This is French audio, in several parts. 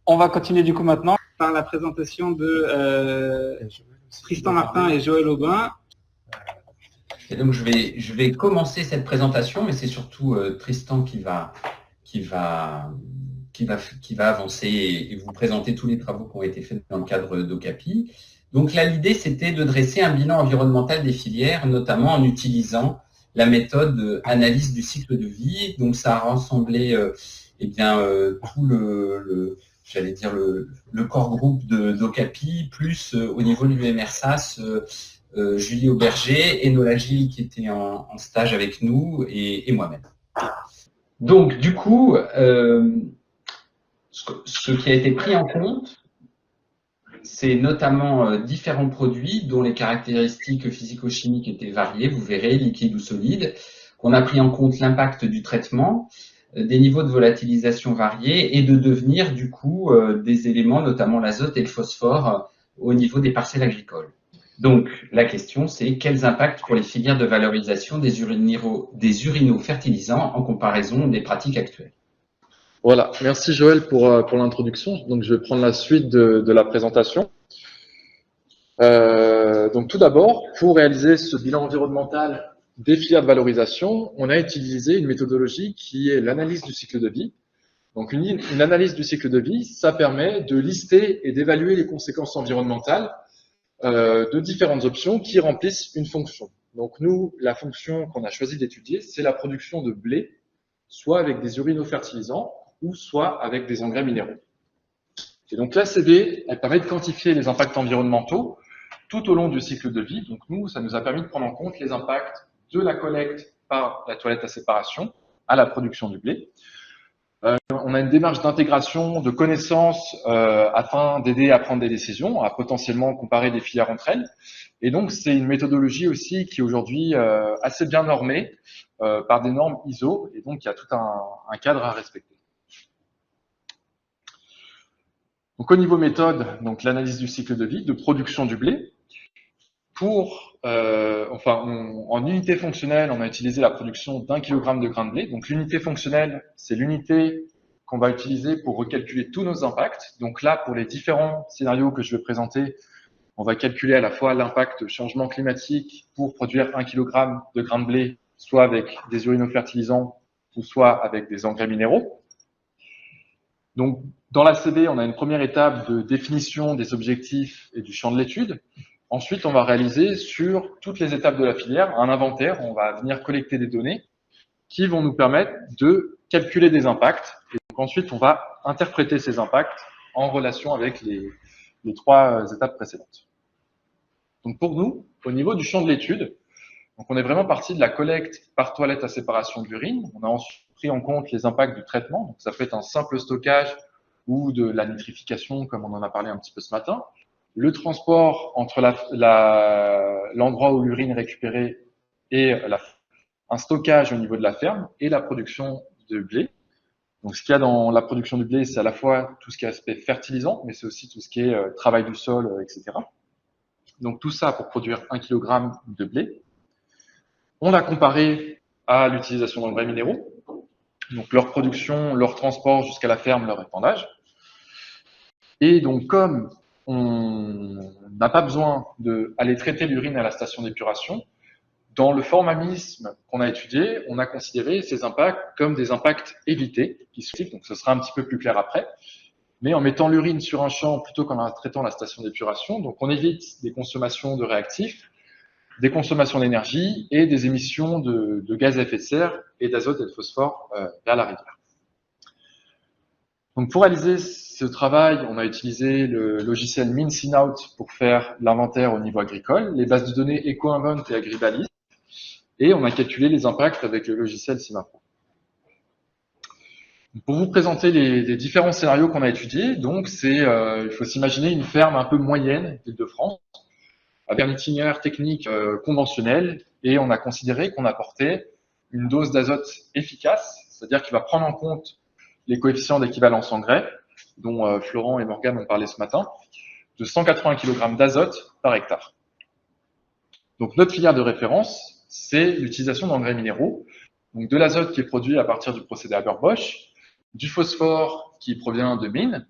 On va continuer du coup maintenant par la présentation de Tristan Martin et Joël Aubin. Et donc je vais commencer cette présentation, mais c'est surtout Tristan qui va avancer et vous présenter tous les travaux qui ont été faits dans le cadre d'Ocapi. Donc là, l'idée, c'était de dresser un bilan environnemental des filières, notamment en utilisant la méthode analyse du cycle de vie. Donc ça a rassemblé tout le corps groupe d'Ocapi, plus au niveau de l'UMRSAS, Julie Auberger, Enola Gilles qui était en stage avec nous et moi-même. Donc du coup, ce qui a été pris en compte, c'est notamment différents produits dont les caractéristiques physico-chimiques étaient variées, vous verrez, liquide ou solide. On a pris en compte l'impact du traitement, des niveaux de volatilisation variés et de devenir du coup des éléments, notamment l'azote et le phosphore, au niveau des parcelles agricoles. Donc la question, c'est quels impacts pour les filières de valorisation des urinofertilisants en comparaison des pratiques actuelles. Voilà, merci Joël pour l'introduction. Donc je vais prendre la suite de la présentation. Donc tout d'abord, pour réaliser ce bilan environnemental des filières de valorisation, on a utilisé une méthodologie qui est l'analyse du cycle de vie. Donc une analyse du cycle de vie, ça permet de lister et d'évaluer les conséquences environnementales de différentes options qui remplissent une fonction. Donc nous, la fonction qu'on a choisi d'étudier, c'est la production de blé, soit avec des urinofertilisants, ou soit avec des engrais minéraux. Et donc l'ACV, elle permet de quantifier les impacts environnementaux tout au long du cycle de vie. Donc nous, ça nous a permis de prendre en compte les impacts de la collecte par la toilette à séparation à la production du blé. On a une démarche d'intégration de connaissances afin d'aider à prendre des décisions, à potentiellement comparer des filières entre elles. Et donc c'est une méthodologie aussi qui est aujourd'hui assez bien normée par des normes ISO, et donc il y a tout un cadre à respecter. Donc au niveau méthode, donc l'analyse du cycle de vie, de production du blé. En unité fonctionnelle, on a utilisé la production d'1 kg de grains de blé. Donc l'unité fonctionnelle, c'est l'unité qu'on va utiliser pour recalculer tous nos impacts. Donc là, pour les différents scénarios que je vais présenter, on va calculer à la fois l'impact changement climatique pour produire 1 kg de grains de blé, soit avec des urinofertilisants ou soit avec des engrais minéraux. Donc, dans l'ACV, on a une première étape de définition des objectifs et du champ de l'étude. Ensuite, on va réaliser sur toutes les étapes de la filière un inventaire. On va venir collecter des données qui vont nous permettre de calculer des impacts. Et donc ensuite, on va interpréter ces impacts en relation avec les trois étapes précédentes. Donc pour nous, au niveau du champ de l'étude, donc on est vraiment parti de la collecte par toilette à séparation de l'urine. On a ensuite pris en compte les impacts du traitement. Donc ça peut être un simple stockage ou de la nitrification, comme on en a parlé un petit peu ce matin. Le transport entre l'endroit où l'urine est récupérée et un stockage au niveau de la ferme et la production de blé. Donc ce qu'il y a dans la production du blé, c'est à la fois tout ce qui est aspect fertilisant, mais c'est aussi tout ce qui est travail du sol, etc. Donc tout ça pour produire 1 kg de blé. On l'a comparé à l'utilisation d'engrais minéraux, donc leur production, leur transport jusqu'à la ferme, leur épandage. Et donc comme on n'a pas besoin d'aller traiter l'urine à la station d'épuration, dans le formalisme qu'on a étudié, on a considéré ces impacts comme des impacts évités, donc ce sera un petit peu plus clair après, mais en mettant l'urine sur un champ plutôt qu'en traitant la station d'épuration, donc on évite des consommations de réactifs, des consommations d'énergie et des émissions de gaz à effet de serre et d'azote et de phosphore vers la rivière. Donc pour réaliser ce travail, on a utilisé le logiciel MinSinout pour faire l'inventaire au niveau agricole, les bases de données EcoInvent et Agribalis, et on a calculé les impacts avec le logiciel Simapro. Pour vous présenter les différents scénarios qu'on a étudiés, donc il faut s'imaginer une ferme un peu moyenne d'Île-de-France, avec un itinéraire technique conventionnel, et on a considéré qu'on apportait une dose d'azote efficace, c'est-à-dire qu'il va prendre en compte les coefficients d'équivalence engrais, dont Florent et Morgane ont parlé ce matin, de 180 kg d'azote par hectare. Donc notre filière de référence, c'est l'utilisation d'engrais minéraux, donc de l'azote qui est produit à partir du procédé Haber-Bosch, du phosphore qui provient de mines,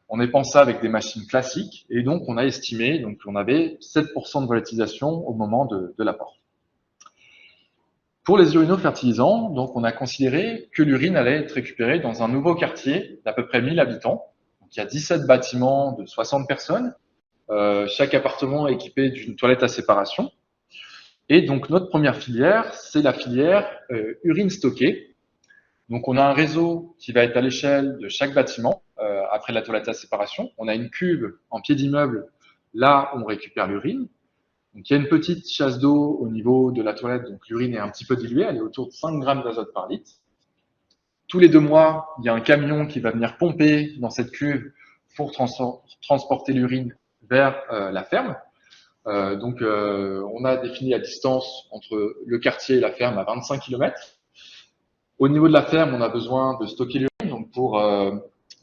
On épand ça avec des machines classiques et donc on a estimé donc on avait 7% de volatilisation au moment de l'apport. Pour les urinofertilisants, donc on a considéré que l'urine allait être récupérée dans un nouveau quartier d'à peu près 1000 habitants. Donc il y a 17 bâtiments de 60 personnes, chaque appartement est équipé d'une toilette à séparation. Et donc notre première filière, c'est la filière urine stockée. Donc on a un réseau qui va être à l'échelle de chaque bâtiment après la toilette à séparation. On a une cuve en pied d'immeuble, là on récupère l'urine. Donc il y a une petite chasse d'eau au niveau de la toilette, donc l'urine est un petit peu diluée, elle est autour de 5 grammes d'azote par litre. Tous les 2 mois, il y a un camion qui va venir pomper dans cette cuve pour transporter l'urine vers la ferme. On a défini la distance entre le quartier et la ferme à 25 km. Au niveau de la ferme, on a besoin de stocker l'urine donc pour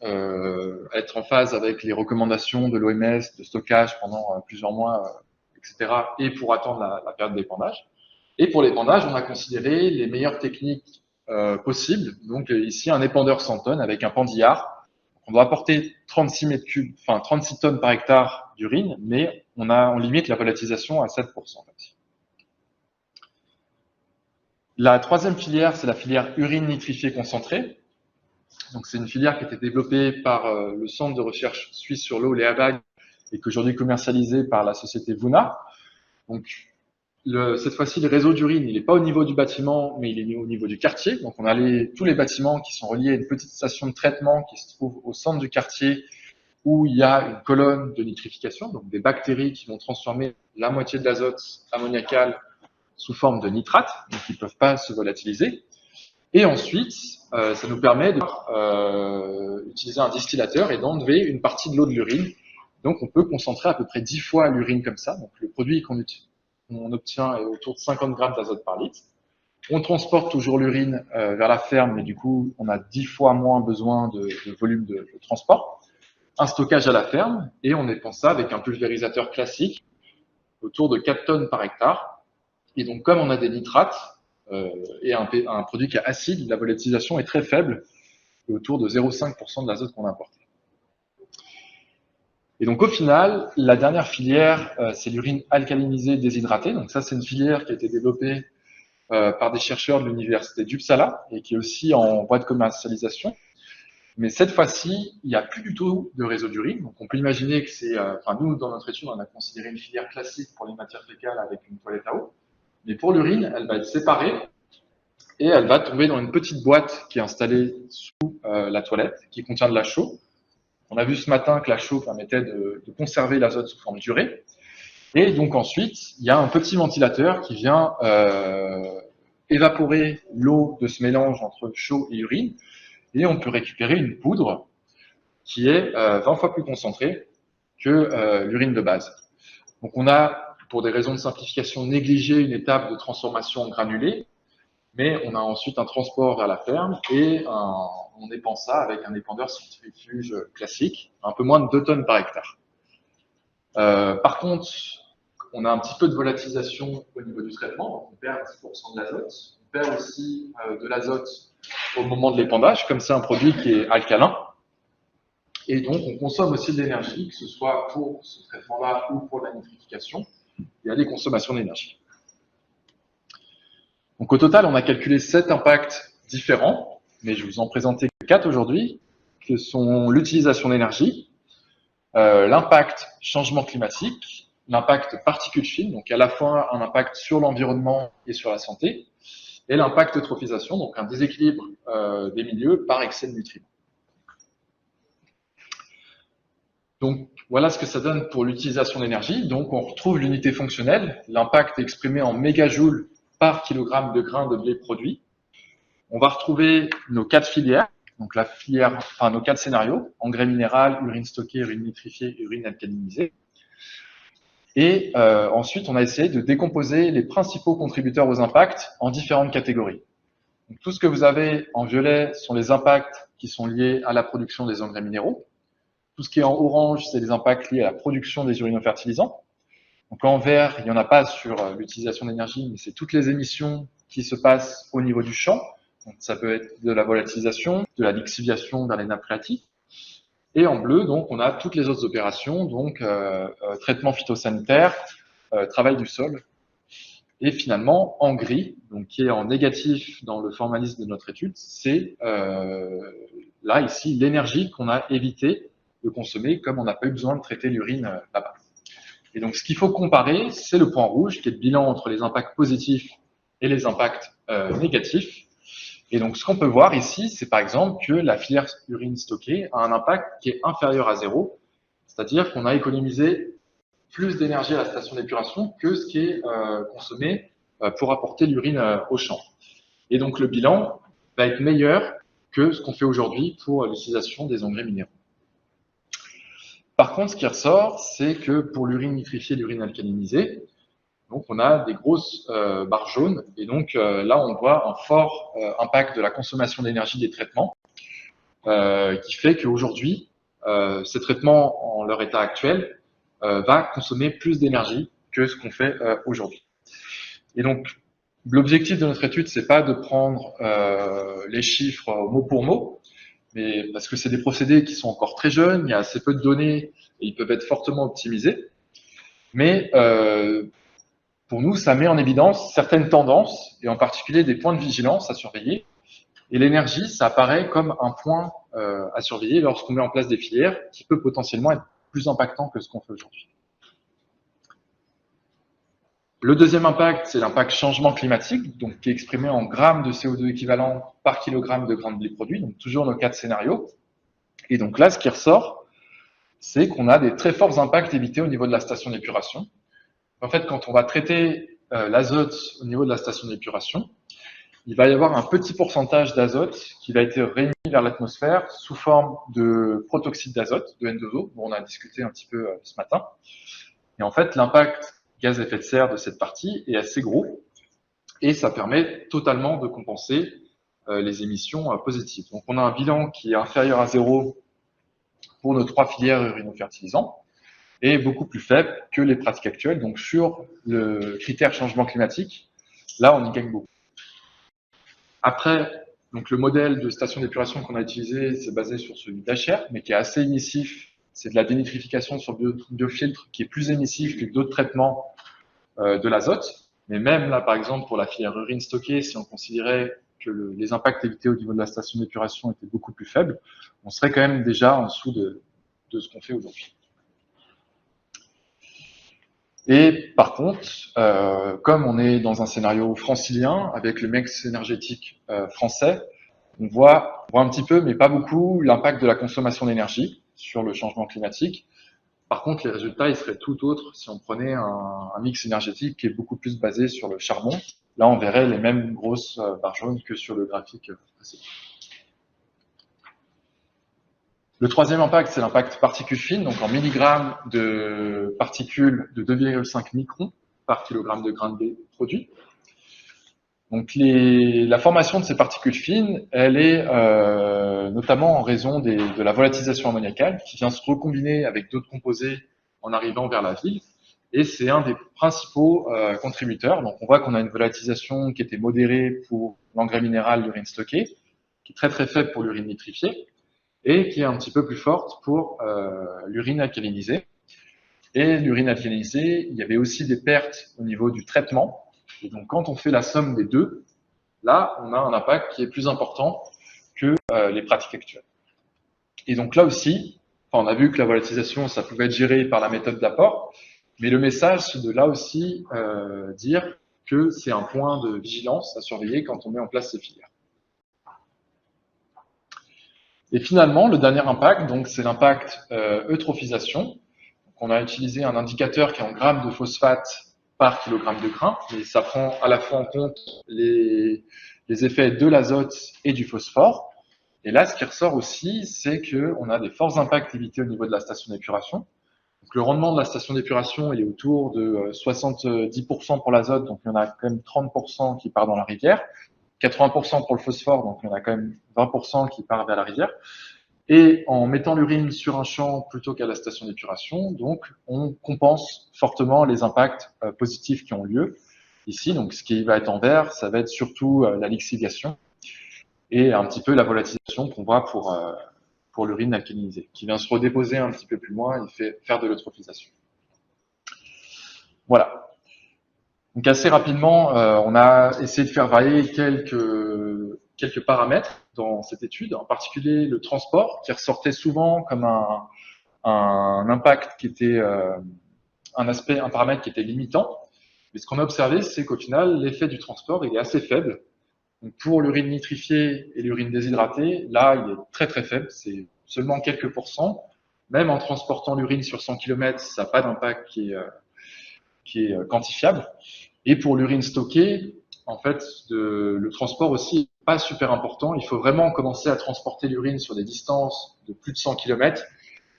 être en phase avec les recommandations de l'OMS de stockage pendant plusieurs mois, etc. et pour attendre la période d'épandage. Et pour l'épandage, on a considéré les meilleures techniques possibles. Donc ici, un épandeur 100 tonnes avec un pendillard. On doit apporter 36 mètres cubes, enfin 36 tonnes par hectare d'urine, mais on limite la volatilisation à 7%. En fait. La troisième filière, c'est la filière urine nitrifiée concentrée. Donc c'est une filière qui a été développée par le Centre de recherche suisse sur l'eau, l'EABAG, et qu'aujourd'hui commercialisée par la société Vuna. Donc cette fois-ci, le réseau d'urine, il n'est pas au niveau du bâtiment, mais il est au niveau du quartier. Donc on a tous les bâtiments qui sont reliés à une petite station de traitement qui se trouve au centre du quartier, où il y a une colonne de nitrification, donc des bactéries qui vont transformer la moitié de l'azote ammoniacal sous forme de nitrate, donc ils ne peuvent pas se volatiliser. Et ensuite, ça nous permet d'utiliser un distillateur et d'enlever une partie de l'eau de l'urine. Donc on peut concentrer à peu près 10 fois l'urine comme ça. Donc le produit qu'on obtient est autour de 50 grammes d'azote par litre. On transporte toujours l'urine vers la ferme, mais du coup, on a 10 fois moins besoin de volume de transport. Un stockage à la ferme, et on épand ça avec un pulvérisateur classique, autour de 4 tonnes par hectare. Et donc, comme on a des nitrates et un produit qui est acide, la volatilisation est très faible, autour de 0,5% de l'azote qu'on importe. Et donc, au final, la dernière filière, c'est l'urine alcalinisée déshydratée. Donc ça, c'est une filière qui a été développée par des chercheurs de l'université d'Uppsala et qui est aussi en voie de commercialisation. Mais cette fois-ci, il n'y a plus du tout de réseau d'urine. Donc on peut imaginer que c'est, nous, dans notre étude, on a considéré une filière classique pour les matières fécales avec une toilette à eau. Mais pour l'urine, elle va être séparée et elle va tomber dans une petite boîte qui est installée sous la toilette, qui contient de la chaux. On a vu ce matin que la chaux permettait de conserver l'azote sous forme d'urée. Et donc ensuite, il y a un petit ventilateur qui vient évaporer l'eau de ce mélange entre chaux et urine. Et on peut récupérer une poudre qui est 20 fois plus concentrée que l'urine de base. Donc on a, pour des raisons de simplification, négligé une étape de transformation en granulé, mais on a ensuite un transport vers la ferme et on épand ça avec un épandeur centrifuge classique, un peu moins de 2 tonnes par hectare. Par contre, on a un petit peu de volatilisation au niveau du traitement, donc on perd 10% de l'azote. On perd aussi de l'azote au moment de l'épandage, comme c'est un produit qui est alcalin. Et donc, on consomme aussi de l'énergie, que ce soit pour ce traitement-là ou pour la nitrification. Il y a des consommations d'énergie. Donc, au total, on a calculé 7 impacts différents, mais je vous en présentais que 4 aujourd'hui, que sont l'utilisation d'énergie, l'impact changement climatique, l'impact particules fines, donc à la fois un impact sur l'environnement et sur la santé, et l'impact eutrophisation, donc un déséquilibre des milieux par excès de nutriments. Donc voilà ce que ça donne pour l'utilisation d'énergie. Donc on retrouve l'unité fonctionnelle, l'impact exprimé en mégajoules par kilogramme de grains de blé produit. On va retrouver nos 4 filières, donc nos 4 scénarios, engrais minéral, urine stockée, urine nitrifiée, urine alcalinisée. Et ensuite, on a essayé de décomposer les principaux contributeurs aux impacts en différentes catégories. Donc, tout ce que vous avez en violet sont les impacts qui sont liés à la production des engrais minéraux. Tout ce qui est en orange, c'est les impacts liés à la production des urinofertilisants. Donc en vert, il n'y en a pas sur l'utilisation d'énergie, mais c'est toutes les émissions qui se passent au niveau du champ. Donc, ça peut être de la volatilisation, de la lixiviation vers les nappes phréatiques. Et en bleu, donc, on a toutes les autres opérations, donc traitement phytosanitaire, travail du sol. Et finalement, en gris, donc qui est en négatif dans le formalisme de notre étude, c'est là, ici, l'énergie qu'on a évité de consommer, comme on n'a pas eu besoin de traiter l'urine là-bas. Et donc, ce qu'il faut comparer, c'est le point rouge, qui est le bilan entre les impacts positifs et les impacts négatifs. Et donc, ce qu'on peut voir ici, c'est par exemple que la filière urine stockée a un impact qui est inférieur à 0, c'est-à-dire qu'on a économisé plus d'énergie à la station d'épuration que ce qui est consommé pour apporter l'urine au champ. Et donc, le bilan va être meilleur que ce qu'on fait aujourd'hui pour l'utilisation des engrais minéraux. Par contre, ce qui ressort, c'est que pour l'urine nitrifiée et l'urine alcalinisée, donc on a des grosses barres jaunes, et donc là on voit un fort impact de la consommation d'énergie des traitements, qui fait qu'aujourd'hui, ces traitements en leur état actuel va consommer plus d'énergie que ce qu'on fait aujourd'hui. Et donc l'objectif de notre étude, c'est pas de prendre les chiffres mot pour mot, mais parce que c'est des procédés qui sont encore très jeunes, il y a assez peu de données et ils peuvent être fortement optimisés. Mais pour nous, ça met en évidence certaines tendances, et en particulier des points de vigilance à surveiller. Et l'énergie, ça apparaît comme un point à surveiller lorsqu'on met en place des filières qui peut potentiellement être plus impactant que ce qu'on fait aujourd'hui. Le deuxième impact, c'est l'impact changement climatique, donc qui est exprimé en grammes de CO2 équivalent par kilogramme de grains de blé produit, donc toujours nos 4 scénarios. Et donc là, ce qui ressort, c'est qu'on a des très forts impacts évités au niveau de la station d'épuration. En fait, quand on va traiter l'azote au niveau de la station d'épuration, il va y avoir un petit pourcentage d'azote qui va être réémis vers l'atmosphère sous forme de protoxyde d'azote, de N2O, dont on a discuté un petit peu ce matin. Et en fait, l'impact gaz à effet de serre de cette partie est assez gros, et ça permet totalement de compenser les émissions positives. Donc on a un bilan qui est inférieur à 0 pour nos 3 filières urinofertilisants, et beaucoup plus faible que les pratiques actuelles. Donc sur le critère changement climatique, là on y gagne beaucoup. Après, donc le modèle de station d'épuration qu'on a utilisé, c'est basé sur celui d'HR, mais qui est assez émissif. C'est de la dénitrification sur biofiltre qui est plus émissif que d'autres traitements de l'azote. Mais même là, par exemple, pour la filière urine stockée, si on considérait que les impacts évités au niveau de la station d'épuration étaient beaucoup plus faibles, on serait quand même déjà en dessous de ce qu'on fait aujourd'hui. Et par contre, comme on est dans un scénario francilien, avec le mix énergétique français, on voit un petit peu, mais pas beaucoup, l'impact de la consommation d'énergie sur le changement climatique. Par contre, les résultats, ils seraient tout autres si on prenait un mix énergétique qui est beaucoup plus basé sur le charbon. Là, on verrait les mêmes grosses barres jaunes que sur le graphique précédent. Le troisième impact, c'est l'impact particules fines, donc en milligrammes de particules de 2,5 microns par kilogramme de grains de blé produit. Donc la formation de ces particules fines, elle est notamment en raison de la volatilisation ammoniacale qui vient se recombiner avec d'autres composés en arrivant vers la ville. Et c'est un des principaux contributeurs. Donc on voit qu'on a une volatilisation qui était modérée pour l'engrais minéral, l'urine stockée, qui est très très faible pour l'urine nitrifiée, et qui est un petit peu plus forte pour l'urine alcalinisée. Et l'urine alcalinisée, il y avait aussi des pertes au niveau du traitement. Et donc, quand on fait la somme des deux, là, on a un impact qui est plus important que les pratiques actuelles. Et donc là aussi, on a vu que la volatilisation, ça pouvait être géré par la méthode d'apport, mais le message, c'est de là aussi dire que c'est un point de vigilance à surveiller quand on met en place ces filières. Et finalement, le dernier impact, donc, c'est l'impact eutrophisation. Donc, on a utilisé un indicateur qui est en grammes de phosphate par kilogramme de grain, mais ça prend à la fois en compte les effets de l'azote et du phosphore. Et là, ce qui ressort aussi, c'est qu'on a des forts impacts évités au niveau de la station d'épuration. Donc, le rendement de la station d'épuration, il est autour de 70% pour l'azote, donc il y en a quand même 30% qui part dans la rivière. 80% pour le phosphore, donc il y en a quand même 20% qui part vers la rivière. Et en mettant l'urine sur un champ plutôt qu'à la station d'épuration, donc on compense fortement les impacts positifs qui ont lieu ici. Donc ce qui va être en vert, ça va être surtout la lixiviation et un petit peu la volatilisation qu'on voit pour pour l'urine alcalinisée, qui vient se redéposer un petit peu plus loin et faire de l'eutrophisation. Voilà. Donc assez rapidement, on a essayé de faire varier quelques paramètres dans cette étude, en particulier le transport, qui ressortait souvent comme un impact qui était un paramètre qui était limitant. Mais ce qu'on a observé, c'est qu'au final, l'effet du transport, il est assez faible. Donc pour l'urine nitrifiée et l'urine déshydratée, là, il est très très faible, c'est seulement quelques pourcents. Même en transportant l'urine sur 100 km, ça n'a pas d'impact qui est quantifiable. Et pour l'urine stockée, en fait, le transport aussi n'est pas super important. Il faut vraiment commencer à transporter l'urine sur des distances de plus de 100 km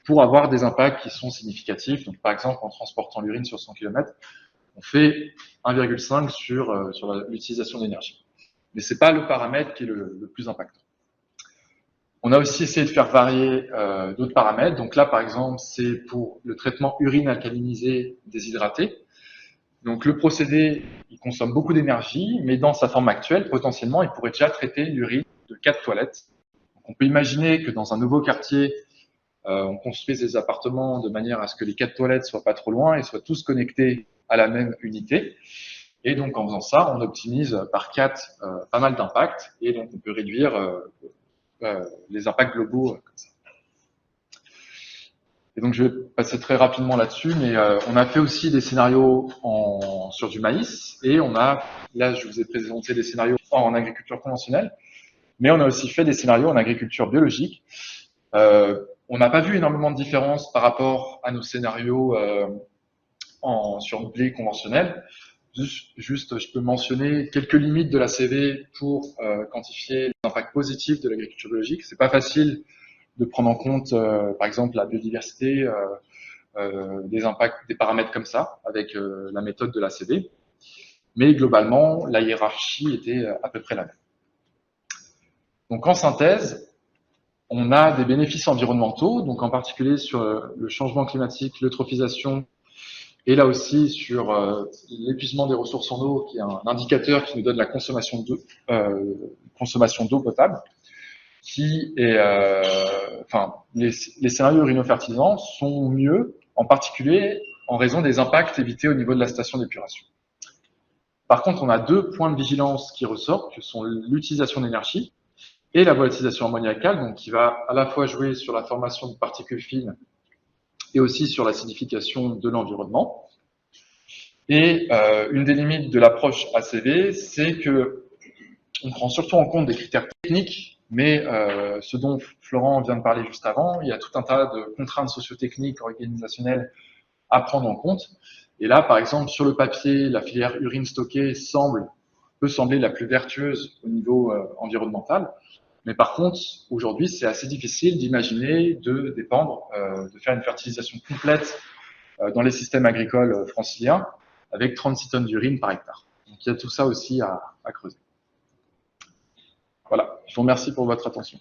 pour avoir des impacts qui sont significatifs. Donc par exemple, en transportant l'urine sur 100 km, on fait 1,5 sur l'utilisation d'énergie. Mais c'est pas le paramètre qui est le plus impactant. On a aussi essayé de faire varier d'autres paramètres. Donc là, par exemple, c'est pour le traitement urine alcalinisée déshydratée. Donc le procédé, il consomme beaucoup d'énergie, mais dans sa forme actuelle, potentiellement, il pourrait déjà traiter l'urine de 4 toilettes. Donc, on peut imaginer que dans un nouveau quartier, on construise des appartements de manière à ce que les 4 toilettes soient pas trop loin et soient tous connectés à la même unité. Et donc, en faisant ça, on optimise par 4 pas mal d'impacts et donc on peut réduire les impacts globaux comme ça. Et donc, je vais passer très rapidement là-dessus, mais on a fait aussi des scénarios sur du maïs et là, je vous ai présenté des scénarios en agriculture conventionnelle, mais on a aussi fait des scénarios en agriculture biologique. On n'a pas vu énormément de différence par rapport à nos scénarios sur le blé conventionnel. Juste, je peux mentionner quelques limites de la CV pour quantifier les impacts positifs de l'agriculture biologique. C'est pas facile de prendre en compte, par exemple, la biodiversité, des impacts, des paramètres comme ça, avec la méthode de la CV. Mais globalement, la hiérarchie était à peu près la même. Donc, en synthèse, on a des bénéfices environnementaux, donc en particulier sur le changement climatique, l'eutrophisation, et là aussi sur l'épuisement des ressources en eau, qui est un indicateur qui nous donne la consommation d'eau potable, qui est, les scénarios urinofertilisants sont mieux, en particulier en raison des impacts évités au niveau de la station d'épuration. Par contre, on a 2 points de vigilance qui ressortent, que sont l'utilisation d'énergie et la volatilisation ammoniacale, donc qui va à la fois jouer sur la formation de particules fines et aussi sur l'acidification de l'environnement. Et une des limites de l'approche ACV, c'est que on prend surtout en compte des critères techniques, mais ce dont Florent vient de parler juste avant, il y a tout un tas de contraintes socio-techniques, organisationnelles à prendre en compte. Et là, par exemple, sur le papier, la filière urine stockée peut sembler la plus vertueuse au niveau environnemental. Mais par contre, aujourd'hui, c'est assez difficile d'imaginer de dépendre, de faire une fertilisation complète dans les systèmes agricoles franciliens avec 36 tonnes d'urine par hectare. Donc il y a tout ça aussi à creuser. Voilà, je vous remercie pour votre attention.